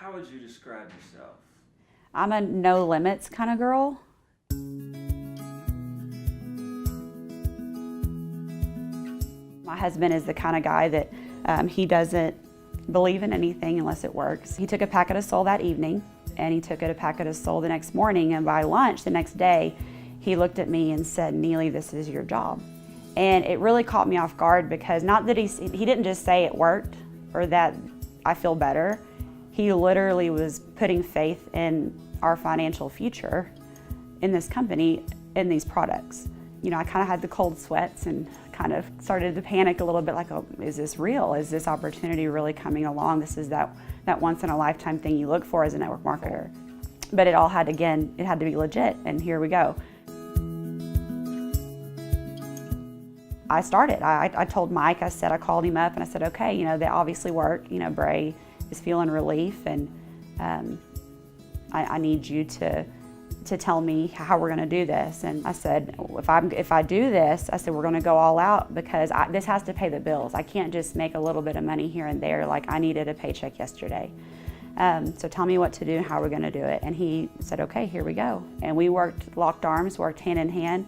How would you describe yourself? I'm a no limits kind of girl. My husband is the kind of guy that he doesn't believe in anything unless it works. He took a packet of Sol that evening, and he took a packet of Sol the next morning, and by lunch the next day, he looked at me and said, "Neelley, this is your job." And it really caught me off guard, because not that he didn't just say it worked or that I feel better. He literally was putting faith in our financial future in this company, in these products. You know, I kind of had the cold sweats and kind of started to panic a little bit, like, oh, is this real? Is this opportunity really coming along? This is that once in a lifetime thing you look for as a network marketer. But it all had, again, it had to be legit, and here we go. I started. I told Mike, I called him up and I said, okay, you know, they obviously work. You know, Bray is feeling relief, and I need you to tell me how we're going to do this. And I said, if I do this, I said, we're going to go all out, because this has to pay the bills. I can't just make a little bit of money here and there. Like, I needed a paycheck yesterday. So tell me what to do and how we're going to do it. And he said, okay, here we go. And we worked, locked arms, worked hand in hand.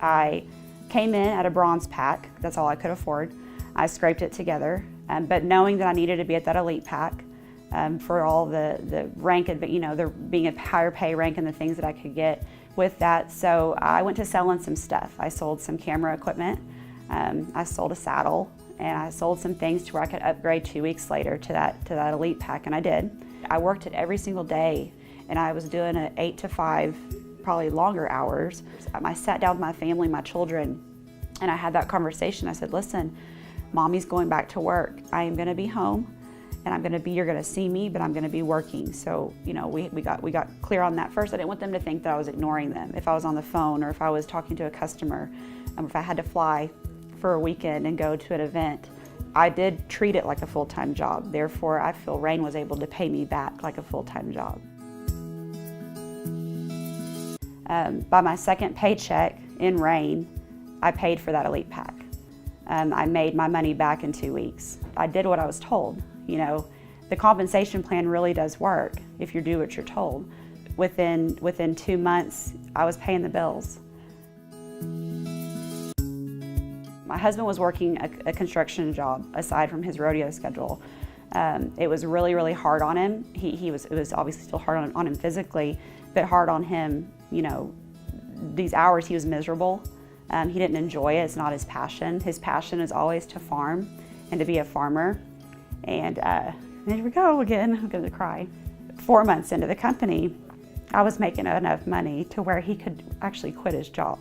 I came in at a bronze pack. That's all I could afford. I scraped it together, but knowing that I needed to be at that elite pack for all the rank, you know, there being a higher pay rank and the things that I could get with that. So I went to selling some stuff. I sold some camera equipment. I sold a saddle, and I sold some things to where I could upgrade 2 weeks later to that elite pack, and I did. I worked it every single day, and I was doing an 8 to 5, probably longer hours. I sat down with my family, my children, and I had that conversation. I said, listen, mommy's going back to work. I am gonna be home, and you're gonna see me, but I'm gonna be working. So, you know, we got clear on that first. I didn't want them to think that I was ignoring them. If I was on the phone, or if I was talking to a customer, if I had to fly for a weekend and go to an event, I did treat it like a full-time job. Therefore, I feel Rain was able to pay me back like a full-time job. By my second paycheck in Rain, I paid for that elite pack. I made my money back in 2 weeks. I did what I was told. You know, the compensation plan really does work if you do what you're told. Within 2 months, I was paying the bills. My husband was working a construction job aside from his rodeo schedule. It was really, really hard on him. It was obviously still hard on him physically, but hard on him, you know, these hours he was miserable. He didn't enjoy it. It's not his passion. His passion is always to farm and to be a farmer. And there we go again, I'm gonna cry. 4 months into the company, I was making enough money to where he could actually quit his job.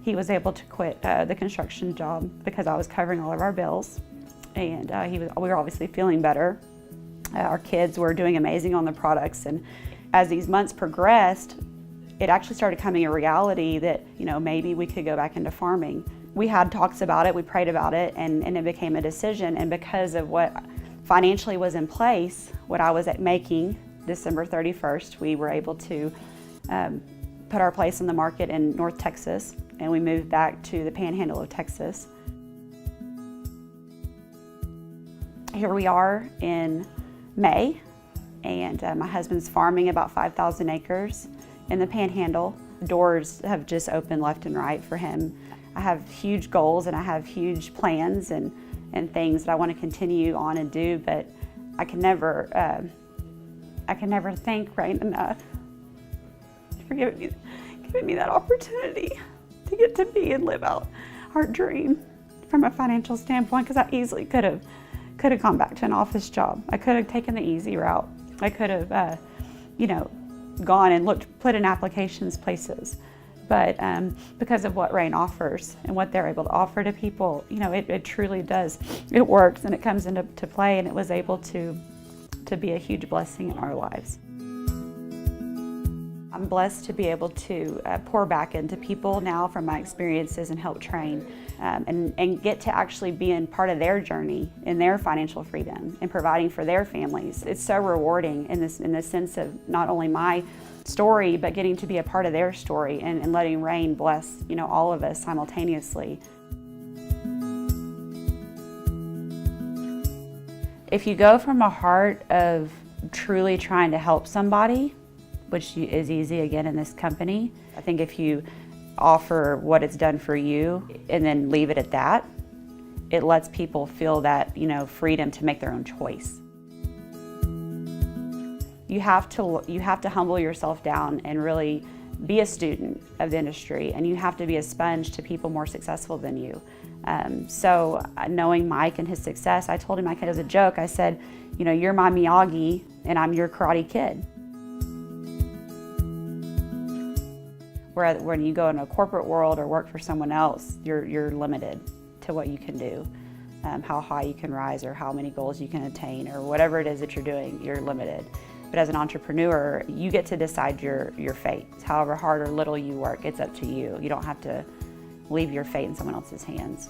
He was able to quit the construction job because I was covering all of our bills. And we were obviously feeling better. Our kids were doing amazing on the products. And as these months progressed, it actually started coming a reality that, you know, maybe we could go back into farming. We had talks about it, we prayed about it, and it became a decision. And because of what financially was in place, what I was making December 31st, we were able to put our place in the market in North Texas, and we moved back to the Panhandle of Texas. Here we are in May, and my husband's farming about 5,000 acres in the Panhandle. Doors have just opened left and right for him. I have huge goals, and I have huge plans and things that I want to continue on and do, but I can never thank Rain enough for giving me that opportunity to get to be and live out our dream from a financial standpoint, because I easily could have gone back to an office job. I could have taken the easy route. I could have, you know, gone and put in applications places. But because of what Rain offers and what they're able to offer to people, you know, it truly does. It works, and it comes into play, and it was able to be a huge blessing in our lives. I'm blessed to be able to pour back into people now from my experiences and help train and get to actually be in part of their journey in their financial freedom and providing for their families. It's so rewarding in the sense of not only my story, but getting to be a part of their story and letting Rain bless, you know, all of us simultaneously. If you go from a heart of truly trying to help somebody, which is easy again in this company, I think if you offer what it's done for you and then leave it at that, it lets people feel that, freedom to make their own choice. You have to humble yourself down and really be a student of the industry, and you have to be a sponge to people more successful than you. So knowing Mike and his success, I told him, as a joke, I said, you're my Miyagi and I'm your Karate Kid. Where when you go in a corporate world or work for someone else, you're limited to what you can do, how high you can rise or how many goals you can attain or whatever it is that you're doing, you're limited. But as an entrepreneur, you get to decide your fate. However hard or little you work, it's up to you. You don't have to leave your fate in someone else's hands.